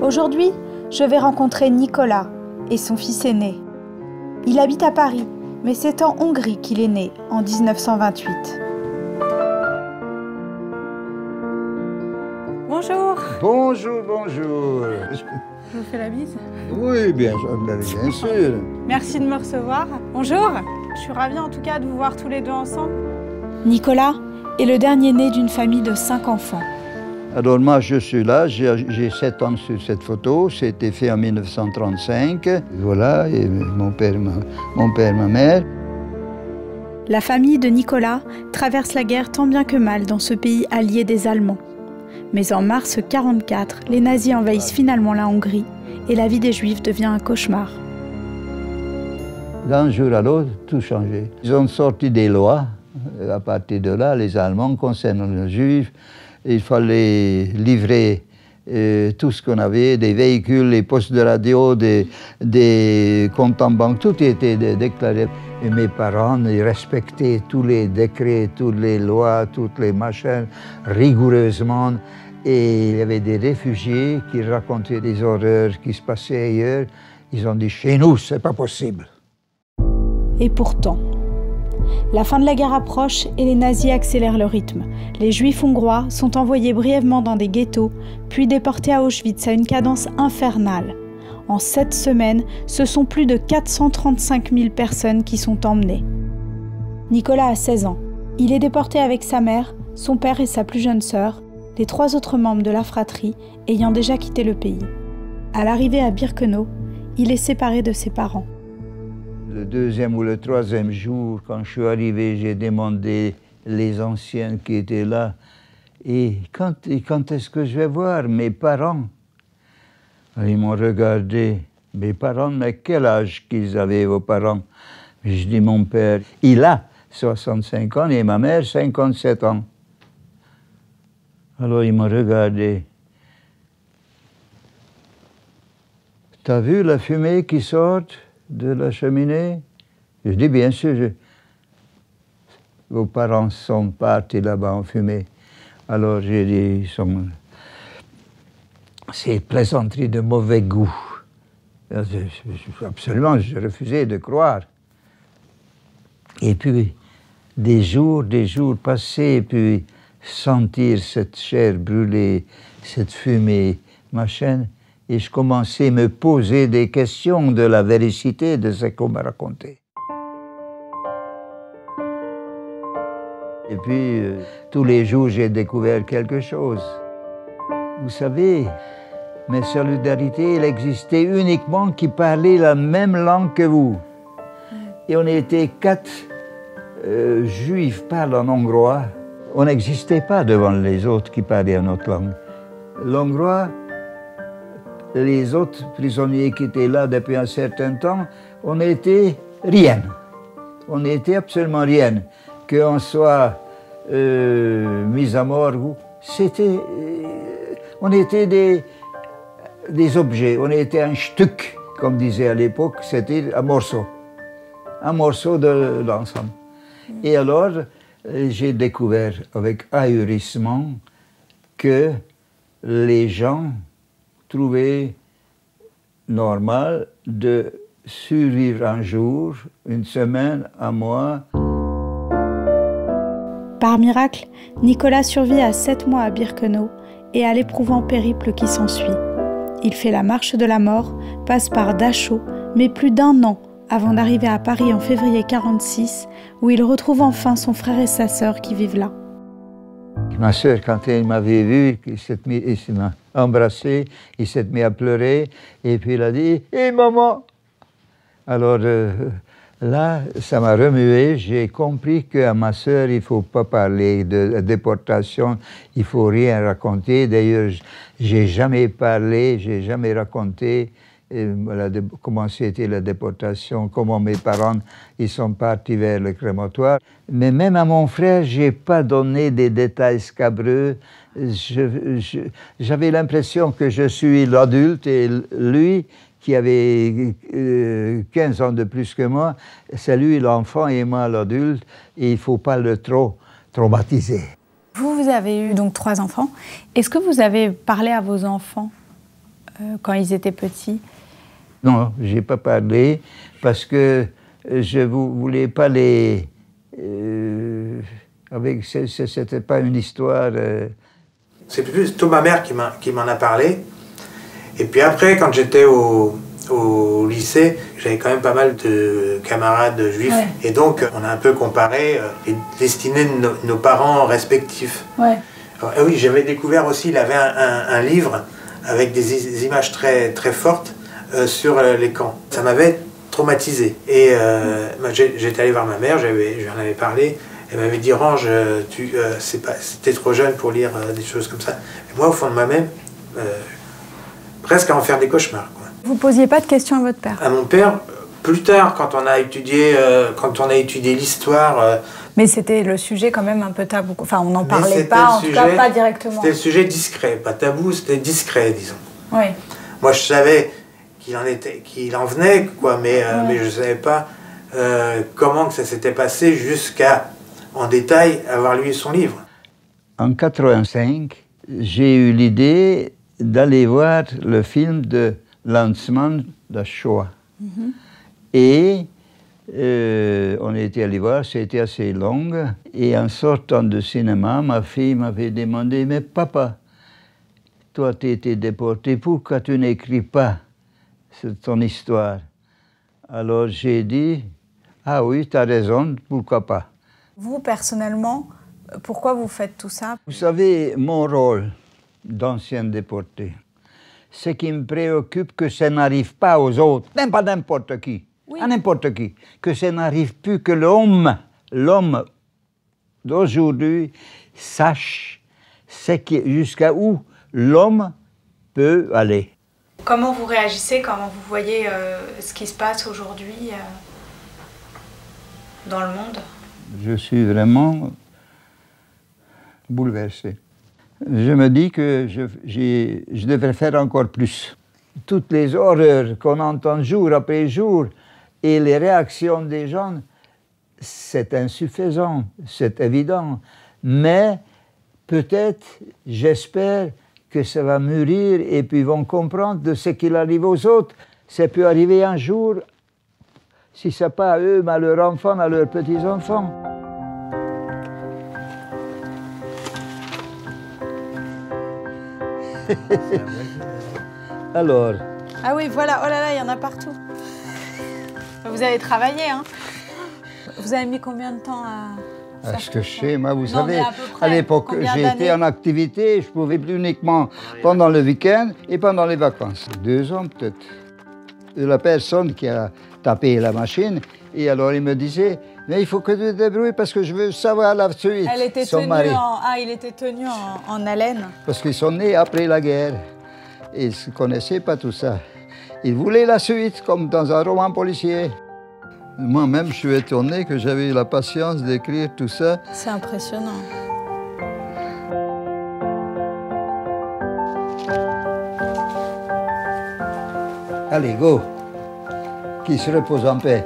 Aujourd'hui, je vais rencontrer Nicolas et son fils aîné. Il habite à Paris, mais c'est en Hongrie qu'il est né, en 1928. Bonjour. Bonjour, bonjour. Je vous fais la bise. Oui, bien sûr. Merci de me recevoir. Bonjour. Je suis ravie en tout cas de vous voir tous les deux ensemble. Nicolas est le dernier né d'une famille de 5 enfants. Alors moi, je suis là, j'ai 7 ans sur cette photo. C'était fait en 1935. Voilà, et mon père, ma mère. La famille de Nicolas traverse la guerre tant bien que mal dans ce pays allié des Allemands. Mais en mars 1944, les nazis envahissent finalement la Hongrie et la vie des Juifs devient un cauchemar. D'un jour à l'autre, tout changeait. Ils ont sorti des lois. À partir de là, les Allemands concernant les Juifs, il fallait livrer tout ce qu'on avait, des véhicules, les postes de radio, des comptes en banque, tout était déclaré. Et mes parents, ils respectaient tous les décrets, toutes les lois, toutes les machins, rigoureusement. Et il y avait des réfugiés qui racontaient des horreurs qui se passaient ailleurs. Ils ont dit, chez nous, c'est pas possible. Et pourtant, la fin de la guerre approche et les nazis accélèrent le rythme. Les Juifs hongrois sont envoyés brièvement dans des ghettos, puis déportés à Auschwitz à une cadence infernale. En 7 semaines, ce sont plus de 435 000 personnes qui sont emmenées. Nicolas a 16 ans. Il est déporté avec sa mère, son père et sa plus jeune sœur, les 3 autres membres de la fratrie ayant déjà quitté le pays. À l'arrivée à Birkenau, il est séparé de ses parents. Le 2e ou le 3e jour, quand je suis arrivé, j'ai demandé les anciens qui étaient là, et quand est-ce que je vais voir mes parents? Ils m'ont regardé, mes parents, mais quel âge qu'ils avaient, vos parents? Je dis, mon père, il a 65 ans et ma mère 57 ans. Alors ils m'ont regardé. T'as vu la fumée qui sort de la cheminée? Je dis, bien sûr, vos parents sont partis là-bas en fumée. Alors j'ai dit, c'est plaisanterie de mauvais goût. Absolument, je refusais de croire. Et puis, des jours passés, et puis sentir cette chair brûlée, cette fumée, machin, et je commençais à me poser des questions de la véracité de ce qu'on m'a raconté. Et puis, tous les jours, j'ai découvert quelque chose. Vous savez, mes solidarités, elle existait uniquement qui parlaient la même langue que vous. Et on était 4 juifs parlant hongrois. On n'existait pas devant les autres qui parlaient une autre langue. L'hongrois, les autres prisonniers qui étaient là depuis un certain temps, on n'était rien. On n'était absolument rien. Qu'on soit mis à mort, on était des objets, on était un Stück, comme disait à l'époque, c'était un morceau de l'ensemble. Et alors, j'ai découvert avec ahurissement que les gens trouvaient normal de survivre un jour, une semaine, un mois. Par miracle, Nicolas survit à 7 mois à Birkenau et à l'éprouvant périple qui s'ensuit. Il fait la marche de la mort, passe par Dachau, mais plus d'1 an avant d'arriver à Paris en février 1946, où il retrouve enfin son frère et sa sœur qui vivent là. Ma sœur, quand elle m'avait vu, il m'a embrassé, il s'est mis à pleurer, et puis il a dit « Hé maman !» Alors là, ça m'a remué, j'ai compris qu'à ma sœur, il ne faut pas parler de déportation, il ne faut rien raconter. D'ailleurs, j'ai jamais parlé, j'ai jamais raconté comment c'était la déportation, comment mes parents ils sont partis vers le crématoire. Mais même à mon frère, je n'ai pas donné des détails scabreux. J'avais l'impression que je suis l'adulte et lui, qui avait 15 ans de plus que moi, c'est lui l'enfant et moi l'adulte, et il ne faut pas le trop traumatiser. Vous avez eu donc 3 enfants. Est-ce que vous avez parlé à vos enfants quand ils étaient petits? Non, je n'ai pas parlé parce que je ne voulais pas les... c'était pas une histoire... C'est plutôt ma mère qui m'en a parlé. Et puis après, quand j'étais au lycée, j'avais quand même pas mal de camarades juifs. Ouais. Et donc, on a un peu comparé les destinées de nos parents respectifs. Ouais. Alors, oui, j'avais découvert aussi, il avait un livre avec des images très, très fortes sur les camps. Ça m'avait traumatisé. Et j'étais allé voir ma mère, je lui en avais parlé. Elle m'avait dit, Range, t'es trop jeune pour lire des choses comme ça. Et moi, au fond de moi-même, presque à en faire des cauchemars, quoi. Vous posiez pas de questions à votre père? À mon père, plus tard, quand on a étudié l'histoire... Mais c'était le sujet quand même un peu tabou. Enfin, on n'en parlait pas, en tout cas pas directement. C'était le sujet discret, pas tabou, c'était discret, disons. Oui. Moi, je savais qu'il en venait, quoi, mais je ne savais pas comment que ça s'était passé jusqu'à, en détail, avoir lu son livre. En 85, j'ai eu l'idée d'aller voir le film de Lanzmann, de Shoah. Et on était allé voir, c'était assez long. Et en sortant du cinéma, ma fille m'avait demandé, mais papa, toi tu étais déporté, pourquoi tu n'écris pas ton histoire? Alors j'ai dit, ah oui, tu as raison, pourquoi pas. Vous, personnellement, pourquoi vous faites tout ça? Vous savez, mon rôle d'ancien déporté, ce qui me préoccupe, que ça n'arrive pas aux autres, même pas n'importe qui, à n'importe qui, que ça n'arrive plus, que l'homme d'aujourd'hui sache jusqu'à où l'homme peut aller. Comment vous réagissez, comment vous voyez ce qui se passe aujourd'hui dans le monde? Je suis vraiment bouleversé. Je me dis que je devrais faire encore plus. Toutes les horreurs qu'on entend jour après jour et les réactions des gens, c'est insuffisant, c'est évident. Mais peut-être, j'espère que ça va mûrir et puis ils vont comprendre de ce qu'il arrive aux autres. Ça peut arriver un jour, si ce n'est pas à eux, mais à leurs enfants, à leurs petits-enfants. Alors. Ah oui, voilà, oh là là, il y en a partout. Vous avez travaillé, hein? Vous avez mis combien de temps à... Ce que je sais, moi, vous savez, à l'époque, j'étais en activité, je pouvais plus uniquement pendant le week-end et pendant les vacances. 2 ans peut-être. La personne qui a tapé la machine, et alors il me disait, mais il faut que tu te débrouilles parce que je veux savoir la suite. Elle était son mari. il était tenu en haleine. Parce qu'ils sont nés après la guerre. Et ils ne connaissaient pas tout ça. Ils voulaient la suite, comme dans un roman policier. Moi-même, je suis étonné que j'avais eu la patience d'écrire tout ça. C'est impressionnant. Allez, go! Qui se repose en paix.